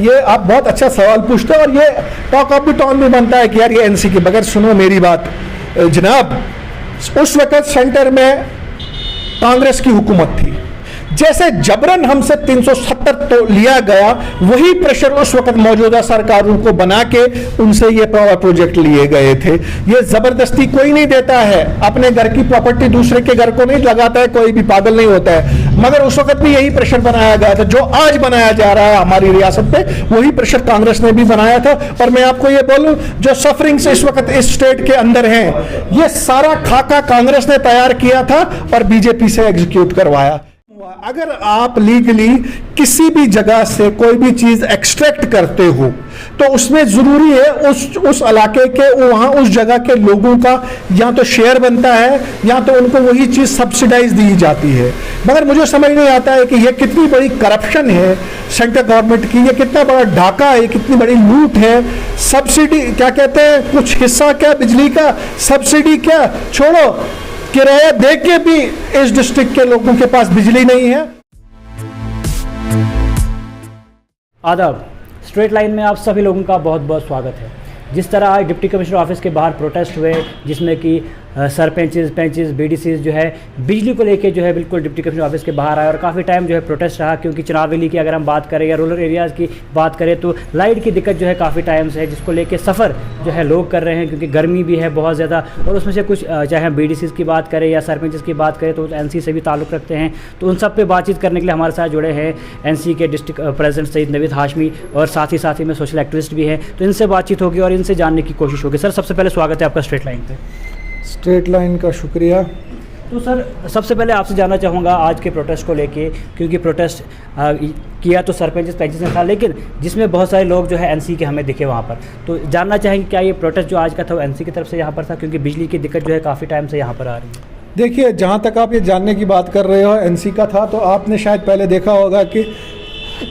ये आप बहुत अच्छा सवाल पूछते हो और ये टॉक ऑफ द टाउन भी बनता है कि यार ये एनसी के बगैर सुनो मेरी बात जनाब। उस वक्त सेंटर में कांग्रेस की हुकूमत थी, जैसे जबरन हमसे 370 तो लिया गया, वही प्रेशर उस वक्त मौजूदा सरकारों को बना के उनसे ये पावर प्रोजेक्ट लिए गए थे। ये जबरदस्ती कोई नहीं देता है, अपने घर की प्रॉपर्टी दूसरे के घर को नहीं लगाता है, कोई भी पागल नहीं होता है। मगर उस वक्त भी यही प्रेशर बनाया गया था, जो आज बनाया जा रहा है हमारी रियासत पे, वही प्रेशर कांग्रेस ने भी बनाया था। और मैं आपको ये बोलूं, जो सफरिंग्स इस वक्त इस स्टेट के अंदर हैं, ये सारा खाका कांग्रेस ने तैयार किया था और बीजेपी से एग्जीक्यूट करवाया। अगर आप लीगली किसी भी जगह से कोई भी चीज एक्सट्रैक्ट करते हो तो उसमें जरूरी है उस इलाके के, वहां उस जगह के लोगों का या तो शेयर बनता है या तो उनको वही चीज सब्सिडाइज दी जाती है। मगर मुझे समझ नहीं आता है कि यह कितनी बड़ी करप्शन है सेंट्रल गवर्नमेंट की, यह कितना बड़ा डाका है, कितनी बड़ी लूट है। सब्सिडी क्या कहते हैं, कुछ हिस्सा क्या बिजली का, सब्सिडी क्या छोड़ो, किराया दे के भी इस डिस्ट्रिक्ट के लोगों के पास बिजली नहीं है। आदाब, स्ट्रेट लाइन में आप सभी लोगों का बहुत बहुत स्वागत है। जिस तरह आज डिप्टी कमिश्नर ऑफिस के बाहर प्रोटेस्ट हुए, जिसमें कि सरपंचेस, पेंचेस, बीडीसीज जो है बिजली को लेके जो है बिल्कुल डिप्टी कमिश्नर ऑफिस के बाहर आए और काफ़ी टाइम जो है प्रोटेस्ट रहा, क्योंकि चुनाव वैली की अगर हम बात करें या रूरल एरियाज़ की बात करें तो लाइट की दिक्कत जो है काफ़ी टाइम से है, जिसको लेके सफ़र जो है लोग कर रहे हैं, क्योंकि गर्मी भी है बहुत ज़्यादा। और उसमें से कुछ चाहे हम बीडीसीज की बात करें या सरपंचेस की बात करें तो एनसी से भी ताल्लुक़ रखते हैं, तो उन सब पर बातचीत करने के लिए हमारे साथ जुड़े हैं एनसी के डिस्ट्रिक्ट प्रेसिडेंट सईद नवीद हाशमी और साथ ही में सोशल एक्टिविस्ट भी हैं। तो इनसे बातचीत होगी और इनसे जानने की कोशिश होगी। सर, सबसे पहले स्वागत है आपका स्ट्रेट लाइन पे। स्ट्रेट लाइन का शुक्रिया। तो सर, सबसे पहले आपसे जानना चाहूँगा आज के प्रोटेस्ट को लेके, क्योंकि प्रोटेस्ट किया तो सरपंच पेंचेस ने था, लेकिन जिसमें बहुत सारे लोग जो है एनसी के हमें दिखे वहाँ पर। तो जानना चाहेंगे क्या ये प्रोटेस्ट जो आज का था वो एनसी की तरफ से यहाँ पर था, क्योंकि बिजली की दिक्कत जो है काफ़ी टाइम से यहाँ पर आ रही है? देखिए, जहाँ तक आप ये जानने की बात कर रहे हो एनसी का था, तो आपने शायद पहले देखा होगा कि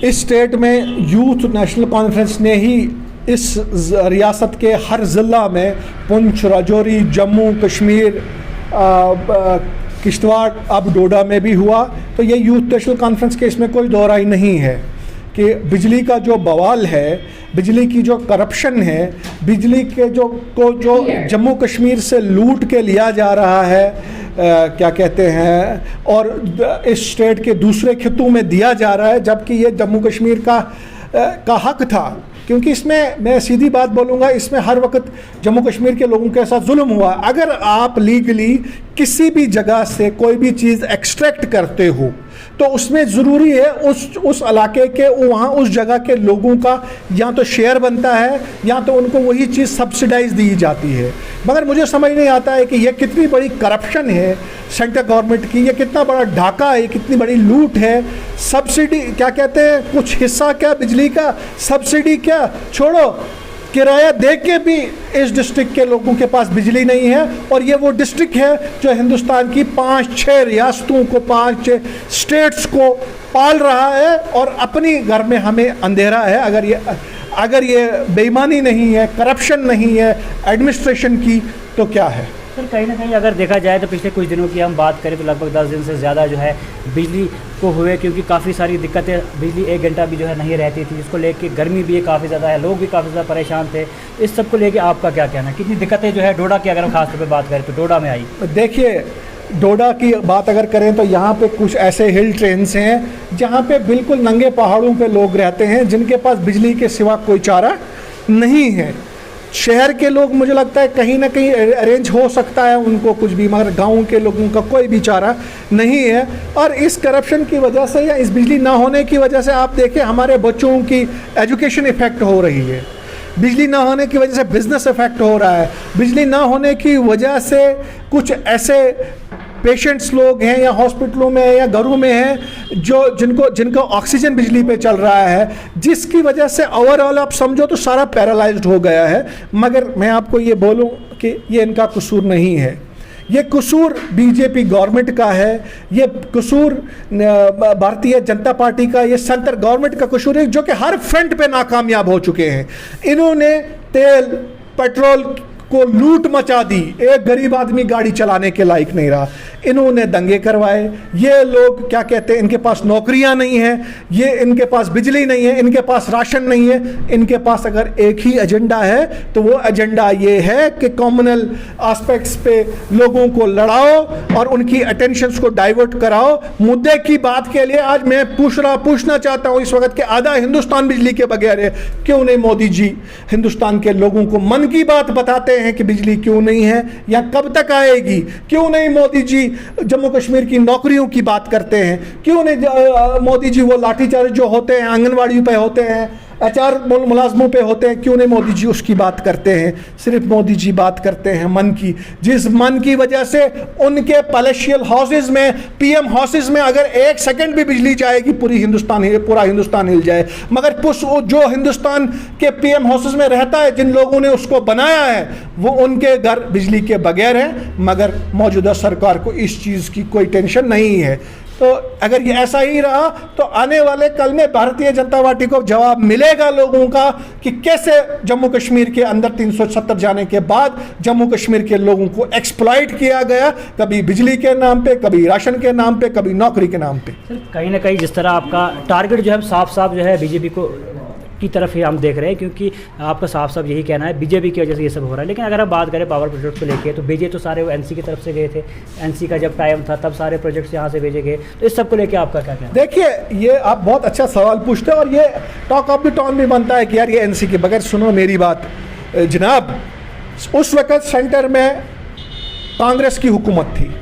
इस स्टेट में यूथ नेशनल कॉन्फ्रेंस ने ही इस रियासत के हर ज़िला में, पुंछ, राजौरी, जम्मू कश्मीर, किश्तवाड़, अब डोडा में भी हुआ। तो ये यूथ नेशनल कॉन्फ्रेंस के इसमें कोई दो राय नहीं है कि बिजली का जो बवाल है, बिजली की जो करप्शन है, बिजली के जो जम्मू कश्मीर से लूट के लिया जा रहा है, क्या कहते हैं, और इस स्टेट के दूसरे खित्तों में दिया जा रहा है, जबकि ये जम्मू कश्मीर का हक था। क्योंकि इसमें मैं सीधी बात बोलूँगा, इसमें हर वक्त जम्मू कश्मीर के लोगों के साथ जुल्म हुआ। अगर आप लीगली किसी भी जगह से कोई भी चीज़ एक्सट्रैक्ट करते हो तो उसमें ज़रूरी है उस इलाके के, वहाँ उस जगह के लोगों का या तो शेयर बनता है या तो उनको वही चीज़ सब्सिडाइज दी जाती है। मगर मुझे समझ नहीं आता है कि यह कितनी बड़ी करप्शन है सेंट्रल गवर्नमेंट की, यह कितना बड़ा डाका है, कितनी बड़ी लूट है। सब्सिडी क्या कहते हैं, कुछ हिस्सा क्या बिजली का, सब्सिडी क्या छोड़ो, किराया दे के भी इस डिस्ट्रिक्ट के लोगों के पास बिजली नहीं है। और ये वो डिस्ट्रिक्ट है जो हिंदुस्तान की 5-6 रियासतों को, 5-6 स्टेट्स को पाल रहा है, और अपनी घर में हमें अंधेरा है। अगर ये बेईमानी नहीं है, करप्शन नहीं है एडमिनिस्ट्रेशन की, तो क्या है? सर, कहीं ना कहीं अगर देखा जाए तो पिछले कुछ दिनों की हम बात करें तो लगभग 10 दिन से ज़्यादा जो है बिजली को हुए, क्योंकि काफ़ी सारी दिक्कतें, बिजली 1 घंटा भी जो है नहीं रहती थी, जिसको लेके गर्मी भी काफ़ी ज़्यादा है, लोग भी काफ़ी ज़्यादा परेशान थे। इस सब को लेके आपका क्या कहना है? कितनी दिक्कतें जो है डोडा की अगर हम खासतौर पर बात करें तो डोडा में आई? देखिए, डोडा की बात अगर करें तो यहाँ पे कुछ ऐसे हिल ट्रेन्स हैं जहाँ पे बिल्कुल नंगे पहाड़ों पे लोग रहते हैं, जिनके पास बिजली के सिवा कोई चारा नहीं है। शहर के लोग, मुझे लगता है कहीं ना कहीं अरेंज हो सकता है उनको कुछ भी, मगर गाँव के लोगों का कोई भी चारा नहीं है। और इस करप्शन की वजह से या इस बिजली ना होने की वजह से आप देखें हमारे बच्चों की एजुकेशन इफ़ेक्ट हो रही है, बिजली ना होने की वजह से बिज़नेस इफ़ेक्ट हो रहा है, बिजली ना होने की वजह से कुछ ऐसे पेशेंट्स लोग हैं या हॉस्पिटलों में या घरों में हैं जिनको ऑक्सीजन बिजली पे चल रहा है, जिसकी वजह से ओवरऑल आप समझो तो सारा पैरालाइज्ड हो गया है। मगर मैं आपको ये बोलूं कि ये इनका कसूर नहीं है, ये कसूर बीजेपी गवर्नमेंट का है, ये कसूर भारतीय जनता पार्टी का, ये सेंट्रल गवर्नमेंट का कसूर है, जो कि हर फ्रंट पे नाकामयाब हो चुके हैं। इन्होंने तेल, पेट्रोल को लूट मचा दी, एक गरीब आदमी गाड़ी चलाने के लायक नहीं रहा। इन्होंने दंगे करवाए। ये लोग क्या कहते हैं, इनके पास नौकरियां नहीं है, ये इनके पास बिजली नहीं है, इनके पास राशन नहीं है। इनके पास अगर एक ही एजेंडा है तो वो एजेंडा ये है कि कॉमनल एस्पेक्ट्स पे लोगों को लड़ाओ और उनकी अटेंशंस को डाइवर्ट कराओ। मुद्दे की बात के लिए आज मैं पूछना चाहता हूं इस वक्त कि आधा हिंदुस्तान बिजली के बगैर है, क्यों नहीं मोदी जी हिंदुस्तान के लोगों को मन की बात बताते हैं कि बिजली क्यों नहीं है या कब तक आएगी? क्यों नहीं मोदी जी जम्मू कश्मीर की नौकरियों की बात करते हैं? क्यों नहीं मोदी जी वो लाठीचार्ज जो होते हैं आंगनवाड़ी पे होते हैं, HR मुलाजमों पे होते हैं, क्यों नहीं मोदी जी उसकी बात करते हैं? सिर्फ मोदी जी बात करते हैं मन की, जिस मन की वजह से उनके पैलेशियल हाउसेज में, PM हाउसेज में अगर एक सेकंड भी बिजली जाएगी पूरा हिंदुस्तान हिल जाए। मगर जो हिंदुस्तान के PM हाउसेज में रहता है, जिन लोगों ने उसको बनाया है, वो उनके घर बिजली के बगैर हैं। मगर मौजूदा सरकार को इस चीज़ की कोई टेंशन नहीं है। तो अगर ये ऐसा ही रहा तो आने वाले कल में भारतीय जनता पार्टी को जवाब मिलेगा लोगों का कि कैसे जम्मू कश्मीर के अंदर 370 जाने के बाद जम्मू कश्मीर के लोगों को एक्सप्लॉइट किया गया, कभी बिजली के नाम पे, कभी राशन के नाम पे, कभी नौकरी के नाम पे। कहीं ना कहीं जिस तरह आपका टारगेट जो है साफ साफ जो है बीजेपी को की तरफ ही हम देख रहे हैं, क्योंकि आपका साफ साफ यही कहना है बीजेपी की वजह से ये सब हो रहा है। लेकिन अगर हम बात करें पावर प्रोजेक्ट को लेके, तो भेजे तो सारे वो NC की तरफ से गए थे। NC का जब टाइम था तब सारे प्रोजेक्ट्स यहाँ से भेजे गए। तो इस सब को लेके आपका क्या कहना है? देखिए, ये आप बहुत अच्छा सवाल पूछते हैं और ये टॉक ऑफ द टाउन भी बनता है कि यार ये NC के बगैर। सुनो मेरी बात जनाब, उस वक्त सेंटर में कांग्रेस की हुकूमत थी।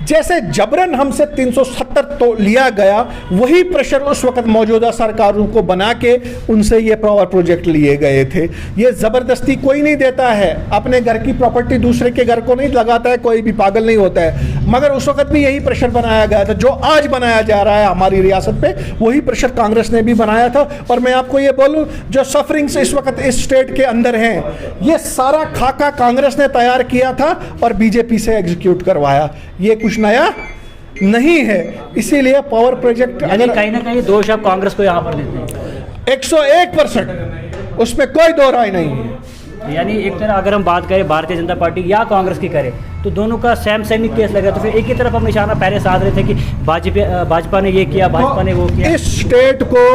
जैसे जबरन हमसे 370 तो लिया गया, वही प्रेशर उस वक्त मौजूदा सरकारों को बना के उनसे ये पावर प्रोजेक्ट लिए गए थे। ये ज़बरदस्ती कोई नहीं देता है, अपने घर की प्रॉपर्टी दूसरे के घर को नहीं लगाता है, कोई भी पागल नहीं होता है। मगर उस वक्त भी यही प्रेशर बनाया गया था। जो आज बनाया जा रहा है हमारी रियासत पे, वही प्रेशर कांग्रेस ने भी बनाया था। और मैं आपको ये बोलूँ, जो सफरिंग्स इस वक्त इस स्टेट के अंदर हैं, ये सारा खाका कांग्रेस ने तैयार किया था और बीजेपी से एग्जीक्यूट करवाया। ये कुछ नया नहीं है। इसीलिए पावर प्रोजेक्ट अगर कहीं ना कहीं दोष आप कांग्रेस को यहाँ पर देते हैं 101%, उसमें कोई दो राय नहीं है। यानी एक तरह अगर हम बात करें भारतीय जनता पार्टी या कांग्रेस की करें, तो दोनों का सेम ही केस लगा। तो फिर एक ही तरफ हम निशाना पहले साध रहे थे कि भाजपा ने ये किया, भाजपा ने वो किया। इस स्टेट को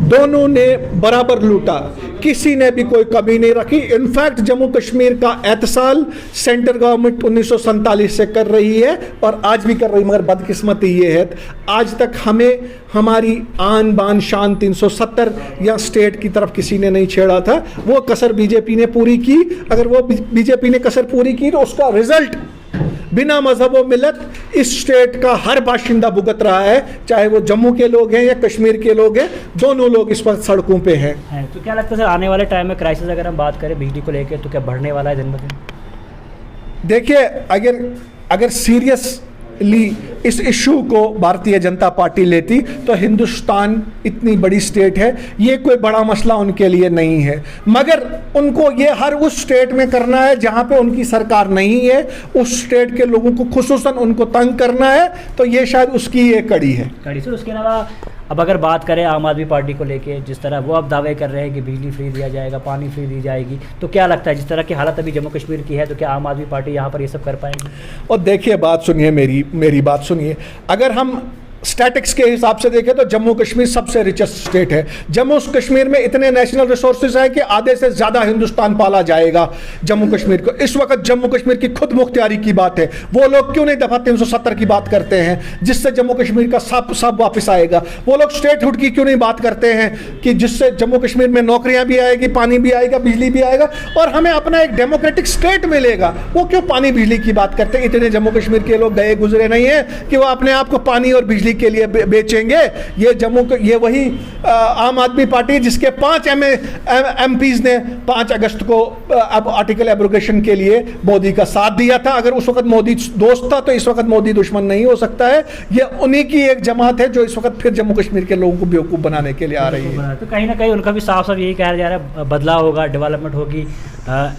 दोनों ने बराबर लूटा, किसी ने भी कोई कमी नहीं रखी। इनफैक्ट जम्मू कश्मीर का एहतसाल सेंट्रल गवर्नमेंट 1947 से कर रही है और आज भी कर रही है। मगर बदकिस्मती ये है, आज तक हमें हमारी आन बान शान 370 या स्टेट की तरफ किसी ने नहीं छेड़ा था। वो कसर बीजेपी ने पूरी की। अगर वो बीजेपी ने कसर पूरी की तो उसका रिजल्ट बिना मजहब व मिलत इस स्टेट का हर बाशिंदा भुगत रहा है, चाहे वो जम्मू के लोग हैं या कश्मीर के लोग हैं। दोनों लोग इस वक्त सड़कों पे हैं। तो क्या लगता है सर, आने वाले टाइम में क्राइसिस अगर हम बात करें बिजली को लेकर, तो क्या बढ़ने वाला है दिन ब दिन? देखिए, अगर सीरियसली इस इशू को भारतीय जनता पार्टी लेती तो हिंदुस्तान इतनी बड़ी स्टेट है, ये कोई बड़ा मसला उनके लिए नहीं है। मगर उनको ये हर उस स्टेट में करना है जहाँ पे उनकी सरकार नहीं है, उस स्टेट के लोगों को खुसूसन उनको तंग करना है। तो ये शायद उसकी ये कड़ी है। सर, उसके अलावा अब अगर बात करें आम आदमी पार्टी को लेके, जिस तरह वो अब दावे कर रहे हैं कि बिजली फ्री दिया जाएगा, पानी फ्री दी जाएगी, तो क्या लगता है जिस तरह की हालत अभी जम्मू कश्मीर की है, तो क्या आम आदमी पार्टी यहाँ पर ये सब कर पाएगी? और देखिए, बात सुनिए, मेरी बात सुनिए। अगर हम स्टैटिक्स के हिसाब से देखें तो जम्मू कश्मीर सबसे रिचेस्ट स्टेट है। जम्मू कश्मीर में इतने नेशनल रिसोर्सेज हैं कि आधे से ज़्यादा हिंदुस्तान पाला जाएगा जम्मू कश्मीर को। इस वक्त जम्मू कश्मीर की खुद मुख्तियारी की बात है। वो लोग क्यों नहीं दफ़ा 370 की बात करते हैं, जिससे जम्मू कश्मीर का सब वापस आएगा? वो लोग स्टेटहुड की क्यों नहीं बात करते हैं कि जिससे जम्मू कश्मीर में नौकरियाँ भी आएगी, पानी भी आएगा, बिजली भी आएगा और हमें अपना एक डेमोक्रेटिक स्टेट मिलेगा? वो क्यों पानी बिजली की बात करते हैं? इतने जम्मू कश्मीर के लोग गए गुजरे नहीं है कि वो अपने आप को पानी और बिजली के लिए बेचेंगे। ये वही आम आदमी पार्टी जिसके 5 MPs ने 5 अगस्त को अब आर्टिकल एब्रोगेशन के लिए मोदी का साथ दिया था। अगर उस वक्त मोदी दोस्त था तो इस वक्त मोदी दुश्मन नहीं हो सकता है। ये उन्हीं की एक जमात है जो इस वक्त फिर जम्मू कश्मीर के लोगों को बेवकूफ़ बनाने के लिए आ रही है। तो कहीं ना कहीं उनका भी साफ साफ यही कहा जा रहा है, बदलाव होगा, डेवलपमेंट होगी,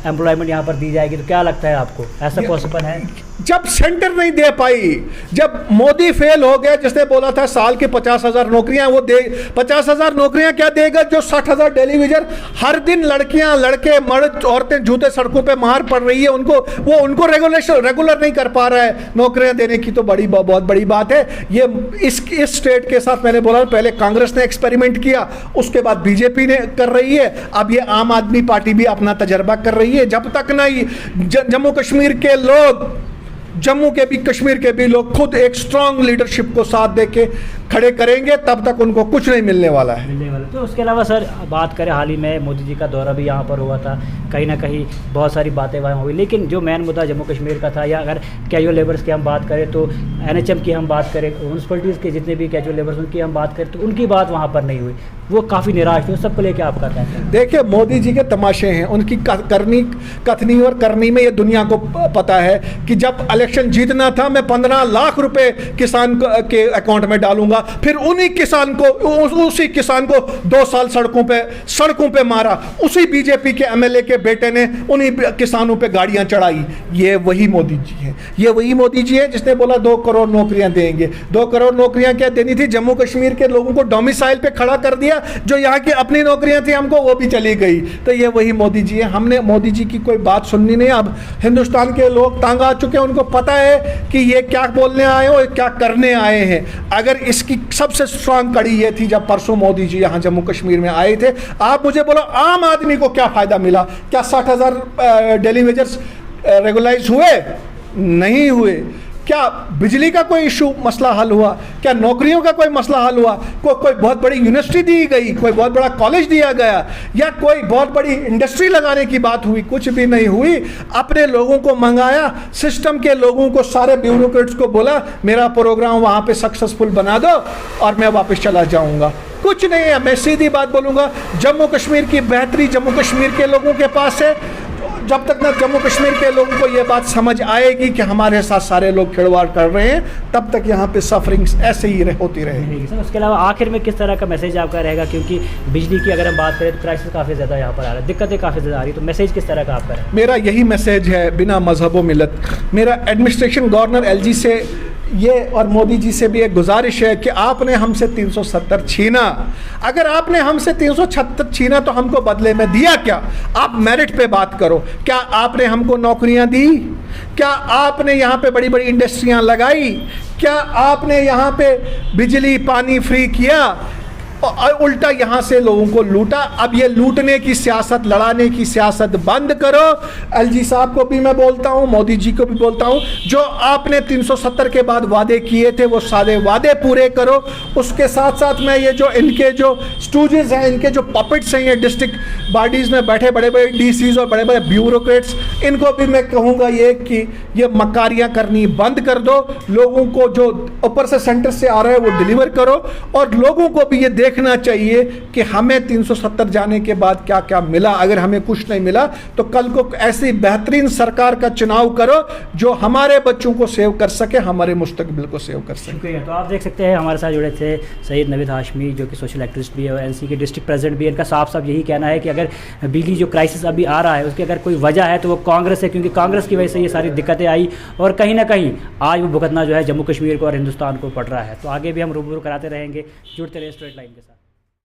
एम्प्लॉयमेंट यहाँ पर दी जाएगी। तो क्या लगता है आपको, ऐसा पॉसिबल है? जब सेंटर नहीं दे पाई, जब मोदी फेल हो गया, जैसे बोला था साल के 50,000 नौकरियां वो दे, 50,000 नौकरियां क्या देगा जो 60,000 टेलीविजन हर दिन लड़कियां लड़के मर्द औरतें जूते सड़कों पे मार पड़ रही है उनको रेगुलर नहीं कर पा रहा है। नौकरियां देने की तो बहुत बड़ी बात है। ये इस स्टेट के साथ मैंने बोला पहले कांग्रेस ने एक्सपेरिमेंट किया, उसके बाद बीजेपी ने कर रही है, अब ये आम आदमी पार्टी भी अपना तजर्बा कर रही है। जब तक नहीं जम्मू कश्मीर के लोग, जम्मू के भी कश्मीर के भी लोग खुद एक स्ट्रांग लीडरशिप को साथ देके खड़े करेंगे, तब तक उनको कुछ नहीं मिलने वाला है। तो उसके अलावा सर बात करें, हाल ही में मोदी जी का दौरा भी यहाँ पर हुआ था, कहीं ना कहीं बहुत सारी बातें वहाँ हुई, लेकिन जो मेन मुद्दा जम्मू कश्मीर का था, या अगर कैजुअल लेबर्स की हम बात करें तो NHM की हम बात करें, म्यूनसिपलिटीज़ के जितने भी कैजुअल लेबर्स उनकी हम बात करें तो उनकी बात वहाँ पर नहीं हुई, वो काफ़ी निराश थे। उस सबको लेकर आपका कहना है? देखिए, मोदी जी के तमाशे हैं, उनकी कथनी और करनी में ये दुनिया को पता है कि जब इलेक्शन जीतना था मैं 15 लाख रुपए किसान के अकाउंट में डालूंगा, फिर उसी किसान को 2 साल सड़कों पे मारा, उसी बीजेपी के MLA के बेटे ने उन्हीं किसानों पे गाड़ियां चढ़ाई। ये वही मोदी जी है जिसने बोला 2 करोड़ नौकरियां देंगे। 2 करोड़ नौकरियां क्या देनी थी? जम्मू कश्मीर के लोगों को डोमिसाइल पे खड़ा कर दिया, जो यहाँ की अपनी नौकरियां थी हमको वो भी चली गई। तो ये वही मोदी जी है। हमने मोदी जी की कोई बात सुननी नहीं। अब हिंदुस्तान के लोग तंग आ चुके हैं, उनको पता है कि ये क्या बोलने आए हो, क्या करने आए हैं। अगर इसकी सबसे स्ट्रांग कड़ी ये थी जब परसों मोदी जी यहाँ जम्मू कश्मीर में आए थे। आप मुझे बोलो आम आदमी को क्या फायदा मिला? क्या 60,000 डेली वेजर्स रेगुलाइज हुए? नहीं हुए। क्या बिजली का कोई इशू मसला हल हुआ? क्या नौकरियों का कोई मसला हल हुआ? कोई बहुत बड़ी यूनिवर्सिटी दी गई, कोई बहुत बड़ा कॉलेज दिया गया, या कोई बहुत बड़ी इंडस्ट्री लगाने की बात हुई? कुछ भी नहीं हुई। अपने लोगों को मंगाया, सिस्टम के लोगों को, सारे ब्यूरोक्रेट्स को बोला मेरा प्रोग्राम वहाँ पे सक्सेसफुल बना दो और मैं वापस चला जाऊँगा। कुछ नहीं है। मैं सीधी बात बोलूँगा, जम्मू कश्मीर की बेहतरी जम्मू कश्मीर के लोगों के पास है। जब तक ना जम्मू कश्मीर के लोगों को ये बात समझ आएगी कि हमारे साथ सारे लोग खिलवाड़ कर रहे हैं, तब तक यहाँ पे सफरिंग्स ऐसे ही होती रहेगी। सर, उसके अलावा आखिर में किस तरह का मैसेज आपका रहेगा? क्योंकि बिजली की अगर हम बात करें तो क्राइसिस काफ़ी ज़्यादा यहाँ पर आ रहा है, दिक्कतें काफ़ी ज़्यादा आ रही है, तो मैसेज किस तरह का आपका है? मेरा यही मैसेज है, बिना मजहब व मिलत। मेरा एडमिनिस्ट्रेशन गवर्नर LG से ये और मोदी जी से भी एक गुजारिश है कि आपने हमसे 370 छीना। अगर आपने हमसे 376 छीना तो हमको बदले में दिया क्या? आप मेरिट पे बात करो। क्या आपने हमको नौकरियां दी? क्या आपने यहाँ पे बड़ी बड़ी इंडस्ट्रियां लगाई? क्या आपने यहाँ पे बिजली पानी फ्री किया? और उल्टा यहाँ से लोगों को लूटा। अब ये लूटने की सियासत, लड़ाने की सियासत बंद करो। LG साहब को भी मैं बोलता हूँ, मोदी जी को भी बोलता हूँ, जो आपने 370 के बाद वादे किए थे वो सारे वादे पूरे करो। उसके साथ साथ मैं ये जो इनके जो स्टूजेस हैं, इनके जो पपेट्स हैं, ये डिस्ट्रिक्ट बॉडीज़ में बैठे बड़े बड़े DCs और बड़े बड़े ब्यूरोक्रेट्स, इनको भी मैं कहूँगा ये कि ये मकारियाँ करनी बंद कर दो। लोगों को जो ऊपर से सेंटर से आ रहा है वो डिलीवर करो, और लोगों को भी ये देखना चाहिए कि हमें 370 जाने के बाद क्या क्या मिला। अगर हमें कुछ नहीं मिला तो कल को ऐसी बेहतरीन सरकार का चुनाव करो जो हमारे बच्चों को सेव कर सके, हमारे मुस्तकबिल को सेव कर सके। तो आप देख सकते हैं हमारे साथ जुड़े थे सैयद नवीद हाशमी, जो कि सोशल एक्टिविस्ट भी है और NC के डिस्ट्रिक्ट प्रेसिडेंट भी है। इनका साफ साफ यही कहना है कि अगर बिजली जो क्राइसिस अभी आ रहा है उसकी अगर कोई वजह है तो वो कांग्रेस है, क्योंकि कांग्रेस की वजह से ये सारी दिक्कतें आई और कहीं ना कहीं आज वो भुगतना जो है जम्मू कश्मीर को और हिंदुस्तान को पड़ रहा है। तो आगे भी हम रूबरू कराते रहेंगे। जुड़ते रहे स्ट्रेट लाइन।